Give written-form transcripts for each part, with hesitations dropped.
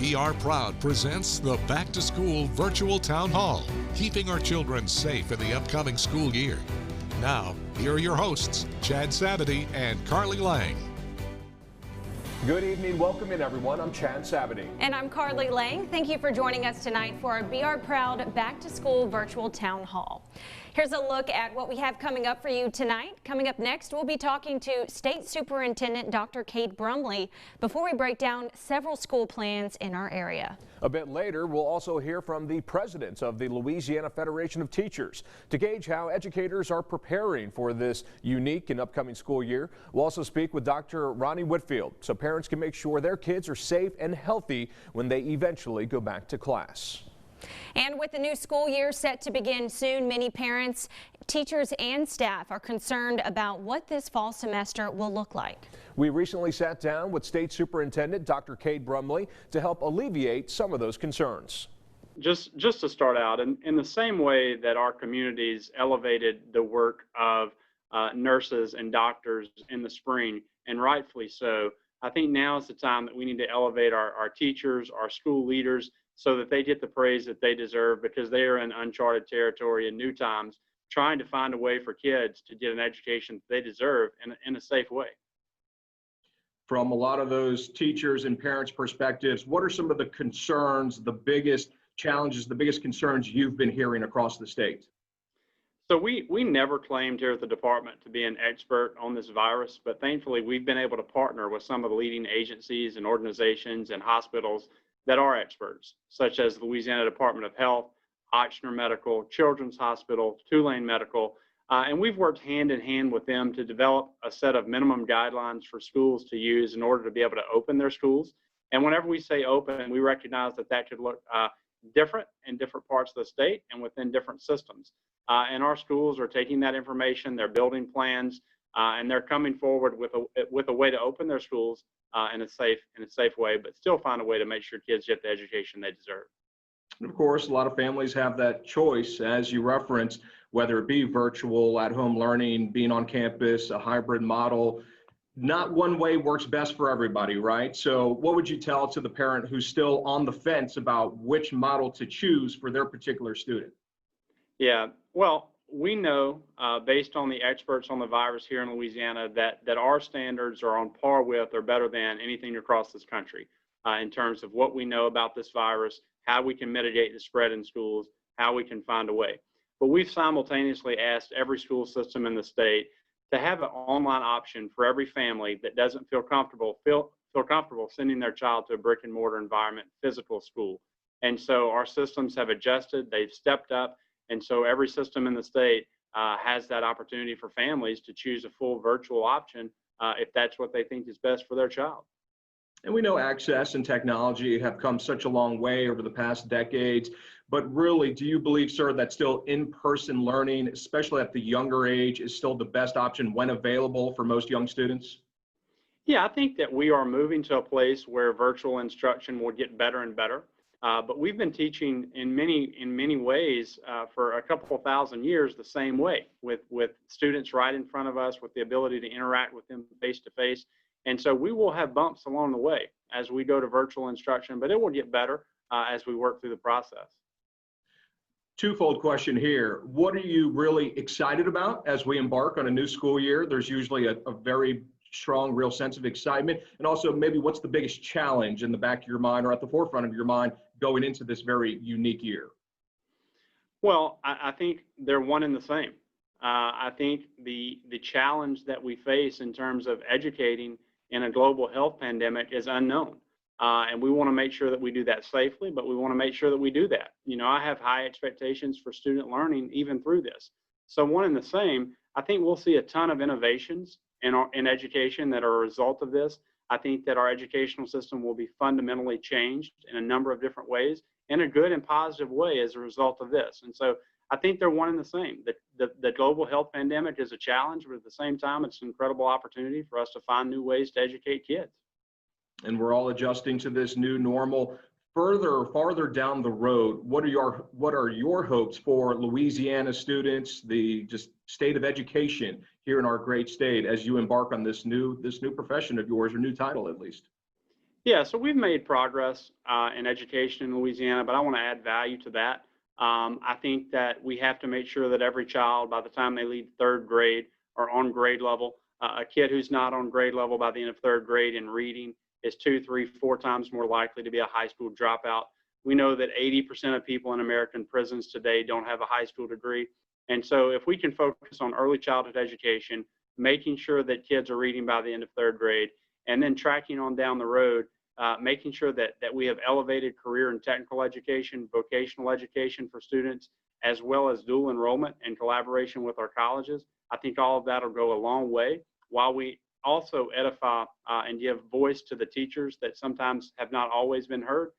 BR Proud presents the Back to School Virtual Town Hall, keeping our children safe in the upcoming school year. Now, here are your hosts, Chad Sabady and Carly Lang. Good evening. Welcome in, everyone. I'm Chad Sabady. And I'm Carly Lang. Thank you for joining us tonight for our BR Proud Back to School Virtual Town Hall. Here's a look at what we have coming up for you tonight. Coming up next, we'll be talking to State Superintendent Dr. Cade Brumley before we break down several school plans in our area. A bit later, we'll also hear from the presidents of the Louisiana Federation of Teachers to gauge how educators are preparing for this unique and upcoming school year. We'll also speak with Dr. Ronnie Whitfield so parents can make sure their kids are safe and healthy when they eventually go back to class. And with the new school year set to begin soon, many parents, teachers, and staff are concerned about what this fall semester will look like. We recently sat down with State Superintendent Dr. Cade Brumley to help alleviate some of those concerns. Just to start out, in the same way that our communities elevated the work of nurses and doctors in the spring, and rightfully so, I think now is the time that we need to elevate our teachers, our school leaders, so that they get the praise that they deserve, because they are in uncharted territory in new times, trying to find a way for kids to get an education that they deserve in a safe way. From a lot of those teachers and parents' perspectives, what are some of the concerns, the biggest challenges, the biggest concerns you've been hearing across the state? So we never claimed here at the department to be an expert on this virus, but thankfully we've been able to partner with some of the leading agencies and organizations and hospitals that are experts, such as the Louisiana Department of Health, Ochsner Medical, Children's Hospital, Tulane Medical, and we've worked hand in hand with them to develop a set of minimum guidelines for schools to use in order to be able to open their schools. And whenever we say open, we recognize that that could look different in different parts of the state and within different systems. And our schools are taking that information, they're building plans, and they're coming forward with a way to open their schools in a safe way, but still find a way to make sure kids get the education they deserve. And of course, a lot of families have that choice, as you referenced, whether it be virtual, at-home learning, being on campus, a hybrid model. Not one way works best for everybody, right? So what would you tell to the parent who's still on the fence about which model to choose for their particular student? Yeah, well, we know based on the experts on the virus here in Louisiana that our standards are on par with or better than anything across this country in terms of what we know about this virus, how we can mitigate the spread in schools, how we can find a way. But we've simultaneously asked every school system in the state to have an online option for every family that doesn't feel comfortable sending their child to a brick and mortar environment, physical school. And so our systems have adjusted, they've stepped up. And so every system in the state has that opportunity for families to choose a full virtual option if that's what they think is best for their child. And we know access and technology have come such a long way over the past decades, but really, do you believe, sir, that still in-person learning, especially at the younger age, is still the best option when available for most young students? Yeah, I think that we are moving to a place where virtual instruction will get better and better. But we've been teaching in many ways for a couple of thousand years the same way, with students right in front of us, with the ability to interact with them face to face. And so we will have bumps along the way as we go to virtual instruction, but it will get better as we work through the process. Twofold question here. What are you really excited about as we embark on a new school year? There's usually a very strong, real sense of excitement. And also, maybe what's the biggest challenge in the back of your mind or at the forefront of your mind going into this very unique year? Well, I think they're one and the same. I think the challenge that we face in terms of educating in a global health pandemic is unknown. And we want to make sure that we do that safely, but we want to make sure that we do that. You know, I have high expectations for student learning even through this. So one and the same, I think we'll see a ton of innovations in education that are a result of this. I think that our educational system will be fundamentally changed in a number of different ways in a good and positive way as a result of this. And so I think they're one and the same. The global health pandemic is a challenge, but at the same time, it's an incredible opportunity for us to find new ways to educate kids. And we're all adjusting to this new normal. Farther down the road, what are your hopes for Louisiana students, the just state of education here in our great state as you embark on this new profession of yours, or new title at least? Yeah, so we've made progress in education in Louisiana, but I want to add value to that. I think that we have to make sure that every child, by the time they leave third grade, are on grade level. A kid who's not on grade level by the end of third grade in reading is 2, 3, 4 times more likely to be a high school dropout. We know that 80% of people in American prisons today don't have a high school degree. And so if we can focus on early childhood education, making sure that kids are reading by the end of third grade, and then tracking on down the road, making sure that we have elevated career and technical education, vocational education for students, as well as dual enrollment and collaboration with our colleges. I think all of that will go a long way, while we also edify and give voice to the teachers that sometimes have not always been heard,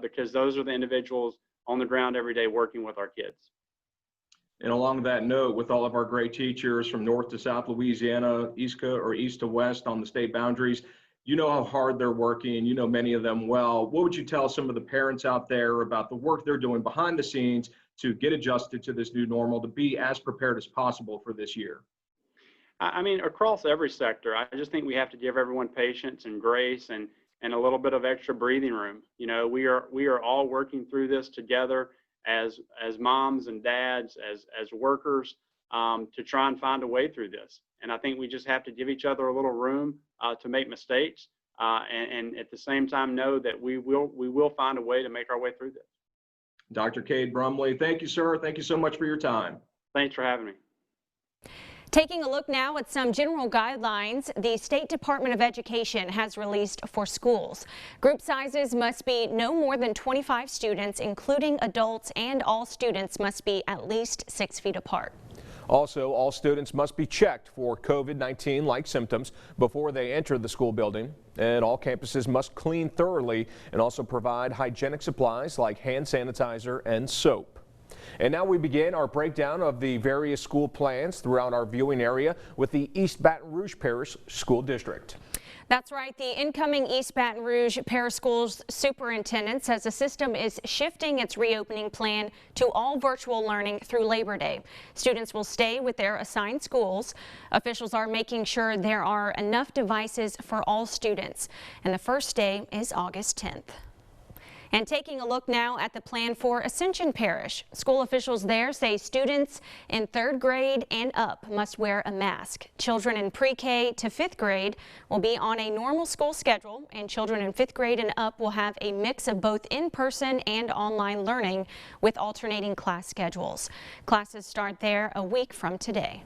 because those are the individuals on the ground every day working with our kids. And along that note, with all of our great teachers from north to south Louisiana, east to west on the state boundaries, you know how hard they're working, you know many of them well. What would you tell some of the parents out there about the work they're doing behind the scenes to get adjusted to this new normal, to be as prepared as possible for this year? I mean, across every sector, I just think we have to give everyone patience and grace and a little bit of extra breathing room. You know, we are all working through this together as moms and dads, as workers, to try and find a way through this. And I think we just have to give each other a little room to make mistakes, and at the same time know that we will find a way to make our way through this. Dr. Cade Brumley, thank you, sir. Thank you so much for your time. Thanks for having me. Taking a look now at some general guidelines the State Department of Education has released for schools. Group sizes must be no more than 25 students, including adults, and all students must be at least 6 feet apart. Also, all students must be checked for COVID-19-like symptoms before they enter the school building, and all campuses must clean thoroughly and also provide hygienic supplies like hand sanitizer and soap. And now we begin our breakdown of the various school plans throughout our viewing area with the East Baton Rouge Parish School District. That's right. The incoming East Baton Rouge Parish Schools Superintendent says the system is shifting its reopening plan to all virtual learning through Labor Day. Students will stay with their assigned schools. Officials are making sure there are enough devices for all students. And the first day is August 10th. And taking a look now at the plan for Ascension Parish. School officials there say students in 3rd grade and up must wear a mask. Children in pre-K to 5th grade will be on a normal school schedule, and children in 5th grade and up will have a mix of both in-person and online learning with alternating class schedules. Classes start there a week from today.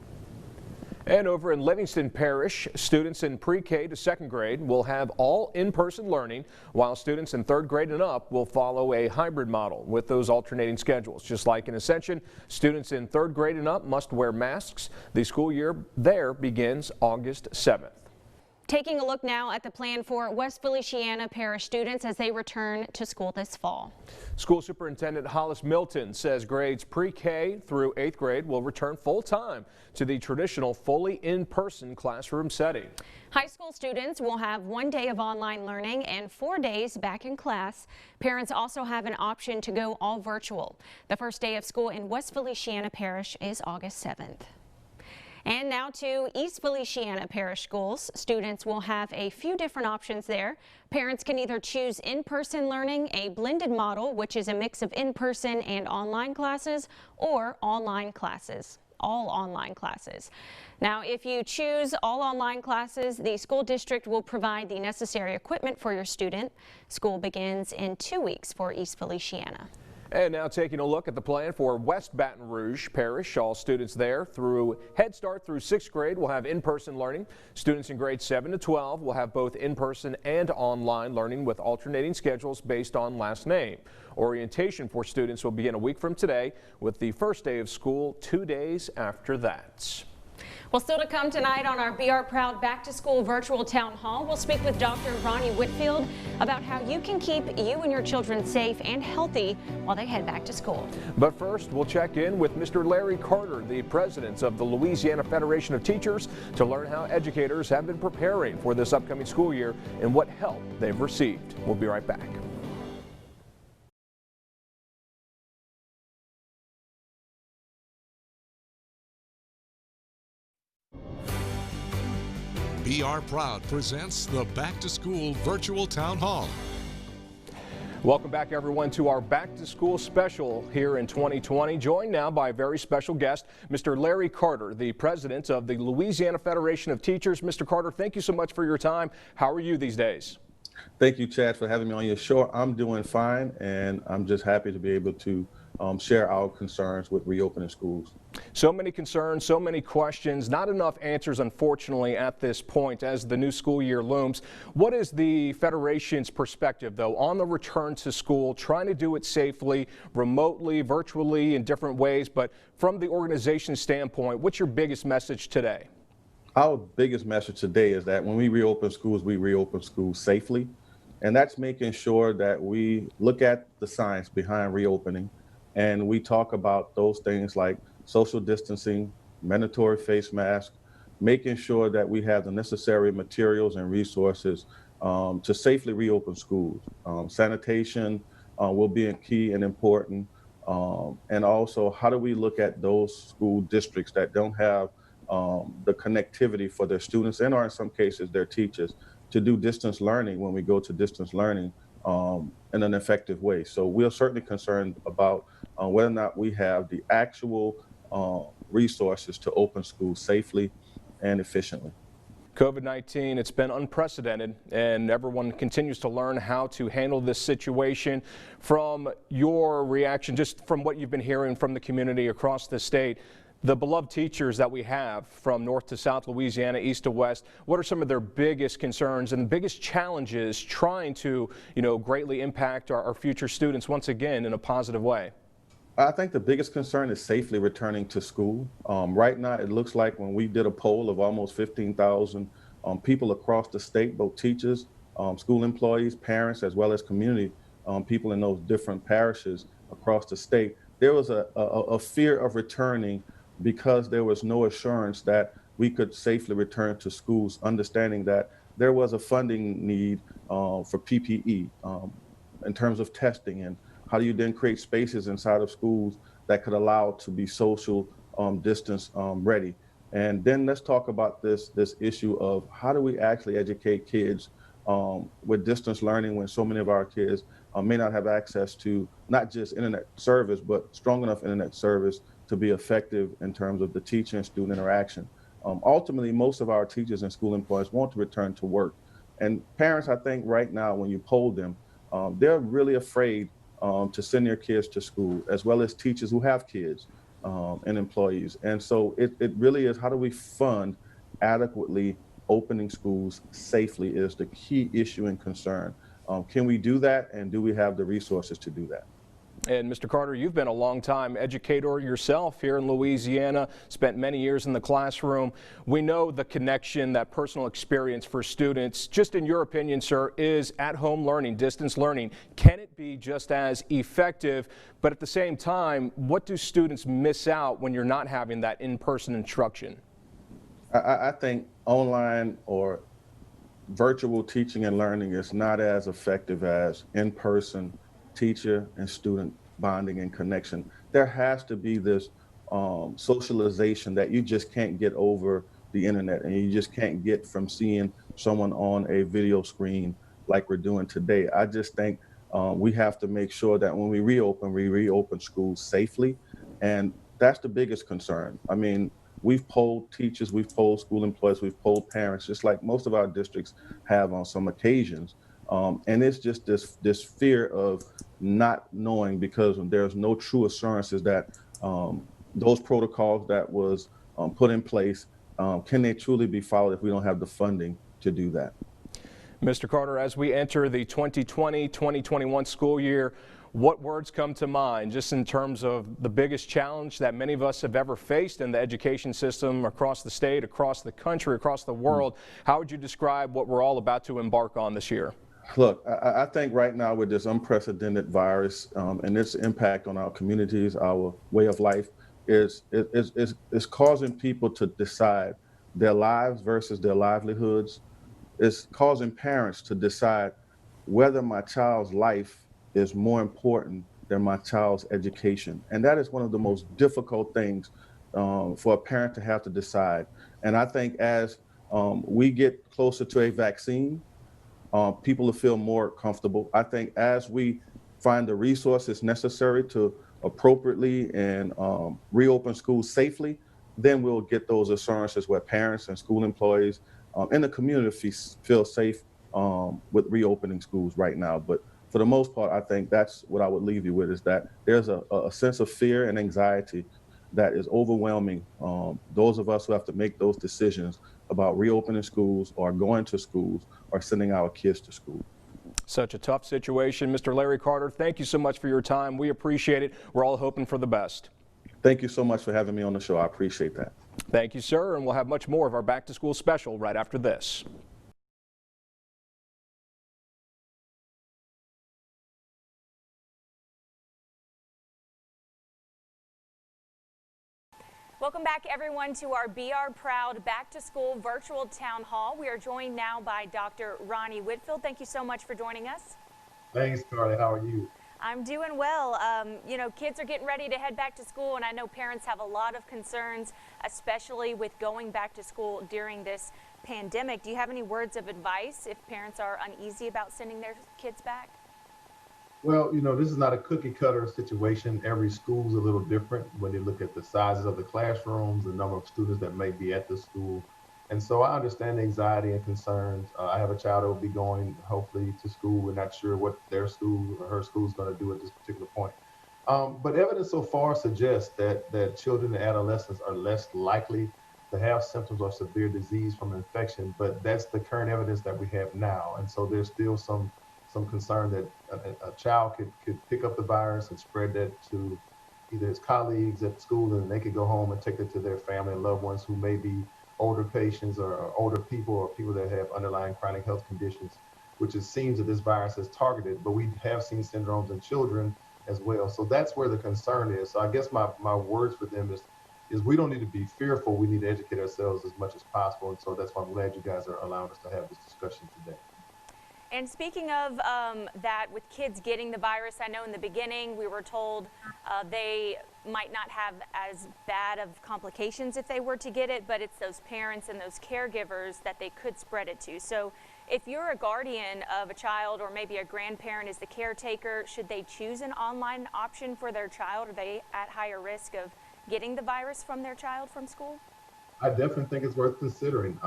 And over in Livingston Parish, students in pre-K to 2nd grade will have all in-person learning, while students in 3rd grade and up will follow a hybrid model with those alternating schedules. Just like in Ascension, students in 3rd grade and up must wear masks. The school year there begins August 7th. Taking a look now at the plan for West Feliciana Parish students as they return to school this fall. School Superintendent Hollis Milton says grades pre-K through 8th grade will return full-time to the traditional fully in-person classroom setting. High school students will have 1 day of online learning and 4 days back in class. Parents also have an option to go all virtual. The first day of school in West Feliciana Parish is August 7th. And now to East Feliciana Parish Schools. Students will have a few different options there. Parents can either choose in-person learning, a blended model, which is a mix of in-person and online classes, or online classes, all online classes. Now, if you choose all online classes, the school district will provide the necessary equipment for your student. School begins in 2 weeks for East Feliciana. And now taking a look at the plan for West Baton Rouge Parish. All students there through Head Start through 6th grade will have in-person learning. Students in grades 7 to 12 will have both in-person and online learning with alternating schedules based on last name. Orientation for students will begin a week from today, with the first day of school 2 days after that. Well, still to come tonight on our Be Our Proud Back to School virtual town hall, we'll speak with Dr. Ronnie Whitfield about how you can keep you and your children safe and healthy while they head back to school. But first, we'll check in with Mr. Larry Carter, the president of the Louisiana Federation of Teachers, to learn how educators have been preparing for this upcoming school year and what help they've received. We'll be right back. BR Proud presents the Back to School Virtual Town Hall. Welcome back, everyone, to our Back to School special here in 2020. Joined now by a very special guest, Mr. Larry Carter, the president of the Louisiana Federation of Teachers. Mr. Carter, thank you so much for your time. How are you these days? Thank you, Chad, for having me on your show. I'm doing fine, and I'm just happy to be able to share our concerns with reopening schools. So many concerns, so many questions, not enough answers, unfortunately, at this point as the new school year looms. What is the Federation's perspective, though, on the return to school, trying to do it safely, remotely, virtually, in different ways, but from the organization's standpoint, what's your biggest message today? Our biggest message today is that when we reopen schools safely, and that's making sure that we look at the science behind reopening, and we talk about those things like social distancing, mandatory face masks, making sure that we have the necessary materials and resources to safely reopen schools. Sanitation will be key and important. And also, how do we look at those school districts that don't have the connectivity for their students and or in some cases their teachers to do distance learning when we go to distance learning in an effective way. So we're certainly concerned about whether or not we have the actual resources to open schools safely and efficiently. COVID-19, it's been unprecedented, and everyone continues to learn how to handle this situation. From your reaction, just from what you've been hearing from the community across the state, the beloved teachers that we have from north to south Louisiana, east to west, what are some of their biggest concerns and biggest challenges trying to, greatly impact our future students once again in a positive way? I think the biggest concern is safely returning to school. Right now, it looks like when we did a poll of almost 15,000 people across the state, both teachers, school employees, parents, as well as community people in those different parishes across the state, there was a fear of returning because there was no assurance that we could safely return to schools, understanding that there was a funding need for PPE in terms of testing, and how do you then create spaces inside of schools that could allow to be social distance ready. And then let's talk about this issue of how do we actually educate kids with distance learning when so many of our kids may not have access to not just internet service, but strong enough internet service to be effective in terms of the teacher and student interaction. Ultimately, most of our teachers and school employees want to return to work. And parents, I think right now, when you poll them, they're really afraid to send their kids to school, as well as teachers who have kids and employees. And so it really is, how do we fund adequately opening schools safely is the key issue and concern. Can we do that, and do we have the resources to do that? And Mr. Carter, you've been a long-time educator yourself here in Louisiana, spent many years in the classroom. We know the connection, that personal experience for students. Just in your opinion, sir, is at-home learning, distance learning, can it be just as effective? But at the same time, what do students miss out when you're not having that in-person instruction? I think online or virtual teaching and learning is not as effective as in-person teacher and student bonding and connection. There has to be this socialization that you just can't get over the internet, and you just can't get from seeing someone on a video screen like we're doing today. I just think we have to make sure that when we reopen schools safely, and that's the biggest concern. I mean, we've polled teachers, we've polled school employees, we've polled parents, just like most of our districts have on some occasions. And it's just this fear of not knowing, because there's no true assurances that those protocols that was put in place, can they truly be followed if we don't have the funding to do that? Mr. Carter, as we enter the 2020-2021 school year, what words come to mind just in terms of the biggest challenge that many of us have ever faced in the education system across the state, across the country, across the world? How would you describe what we're all about to embark on this year? Look, I think right now with this unprecedented virus and its impact on our communities, our way of life, is causing people to decide their lives versus their livelihoods. It's causing parents to decide whether my child's life is more important than my child's education. And that is one of the most difficult things for a parent to have to decide. And I think as we get closer to a vaccine, people will feel more comfortable. I think as we find the resources necessary to appropriately and reopen schools safely, then we'll get those assurances where parents and school employees and the community feel safe with reopening schools right now. But for the most part, I think that's what I would leave you with, is that there's a sense of fear and anxiety that is overwhelming those of us who have to make those decisions about reopening schools or going to schools or sending our kids to school. Such a tough situation. Mr. Larry Carter, thank you so much for your time. We appreciate it. We're all hoping for the best. Thank you so much for having me on the show. I appreciate that. Thank you, sir. And we'll have much more of our Back to School special right after this. Welcome back, everyone, to our BR Proud Back to School virtual town hall. We are joined now by Dr. Ronnie Whitfield. Thank you so much for joining us. Thanks, Carly. How are you? I'm doing well. You know, kids are getting ready to head back to school, and I know parents have a lot of concerns, especially with going back to school during this pandemic. Do you have any words of advice if parents are uneasy about sending their kids back? Well, you know, this is not a cookie cutter situation. Every school's a little different when you look at the sizes of the classrooms, the number of students that may be at the school. And so I understand the anxiety and concerns. I have a child that will be going hopefully to school. We're not sure what their school or her school is going to do at this particular point. But evidence so far suggests that children and adolescents are less likely to have symptoms of severe disease from infection, but that's the current evidence that we have now. And so there's still some concern that a child could pick up the virus and spread that to either his colleagues at school, and they could go home and take it to their family and loved ones who may be older patients or older people or people that have underlying chronic health conditions, which it seems that this virus has targeted. But we have seen syndromes in children as well. So that's where the concern is. So I guess my words for them is we don't need to be fearful. We need to educate ourselves as much as possible. And so that's why I'm glad you guys are allowing us to have this discussion today. And speaking of that, with kids getting the virus, I know in the beginning we were told they might not have as bad of complications if they were to get it, but it's those parents and those caregivers that they could spread it to. So if you're a guardian of a child or maybe a grandparent is the caretaker, should they choose an online option for their child? Are they at higher risk of getting the virus from their child from school? I definitely think it's worth considering.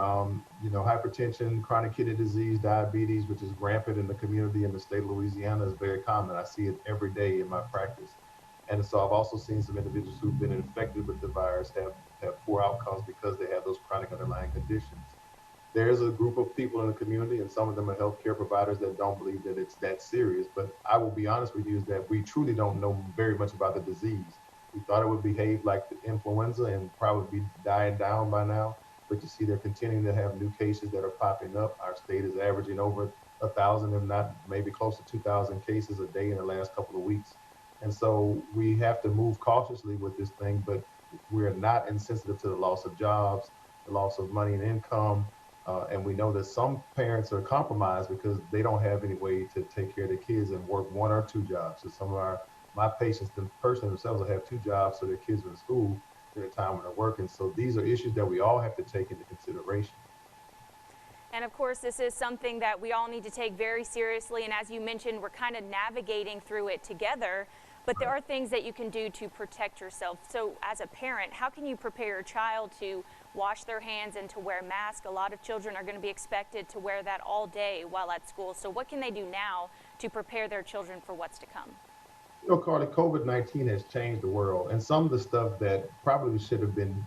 You know, hypertension, chronic kidney disease, diabetes, which is rampant in the community in the state of Louisiana, is very common. I see it every day in my practice. And so I've also seen some individuals who've been infected with the virus have poor outcomes because they have those chronic underlying conditions. There's a group of people in the community, and some of them are healthcare providers, that don't believe that it's that serious. But I will be honest with you, is that we truly don't know very much about the disease. We thought it would behave like the influenza and probably be dying down by now. But you see, they're continuing to have new cases that are popping up. Our state is averaging over 1,000, if not maybe close to 2,000 cases a day in the last couple of weeks. And so we have to move cautiously with this thing, but we're not insensitive to the loss of jobs, the loss of money and income. And we know that some parents are compromised because they don't have any way to take care of their kids and work one or two jobs. So some of my patients, the person themselves, will have two jobs, so their kids are in school during the time when they're working. So these are issues that we all have to take into consideration. And of course, this is something that we all need to take very seriously. And as you mentioned, we're kind of navigating through it together. But there are things that you can do to protect yourself. So as a parent, how can you prepare your child to wash their hands and to wear a mask? A lot of children are going to be expected to wear that all day while at school. So what can they do now to prepare their children for what's to come? You know, Carly, COVID-19 has changed the world, and some of the stuff that probably we should have been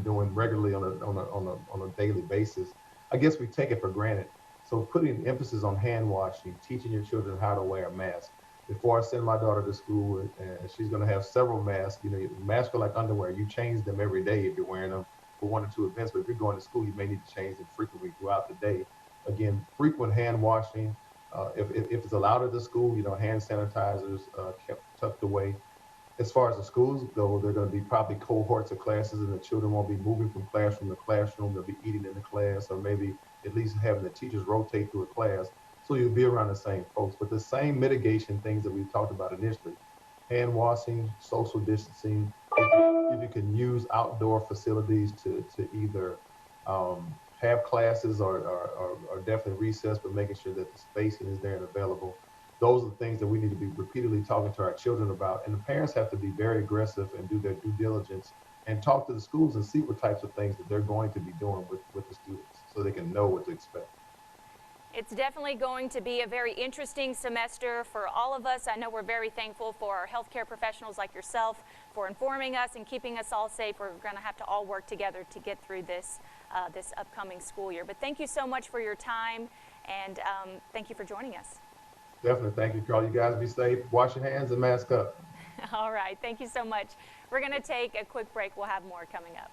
doing regularly on a daily basis, I guess we take it for granted. So putting emphasis on hand washing, teaching your children how to wear a mask. Before I send my daughter to school, and she's going to have several masks. You know, masks are like underwear. You change them every day if you're wearing them for one or two events. But if you're going to school, you may need to change them frequently throughout the day. Again, frequent hand washing. If it's allowed at the school, you know, hand sanitizers kept tucked away. As far as the schools go, there are going to be probably cohorts of classes, and the children won't be moving from classroom to classroom. They'll be eating in the class, or maybe at least having the teachers rotate through a class. So you'll be around the same folks, but the same mitigation things that we talked about initially: hand washing, social distancing. If you can use outdoor facilities to either have classes or definitely recess, but making sure that the spacing is there and available. Those are the things that we need to be repeatedly talking to our children about. And the parents have to be very aggressive and do their due diligence and talk to the schools and see what types of things that they're going to be doing with the students so they can know what to expect. It's definitely going to be a very interesting semester for all of us. I know we're very thankful for our healthcare professionals like yourself for informing us and keeping us all safe. We're going to have to all work together to get through this this upcoming school year. But thank you so much for your time, and thank you for joining us. Definitely. Thank you, Carl. You guys be safe. Wash your hands and mask up. All right. Thank you so much. We're going to take a quick break. We'll have more coming up.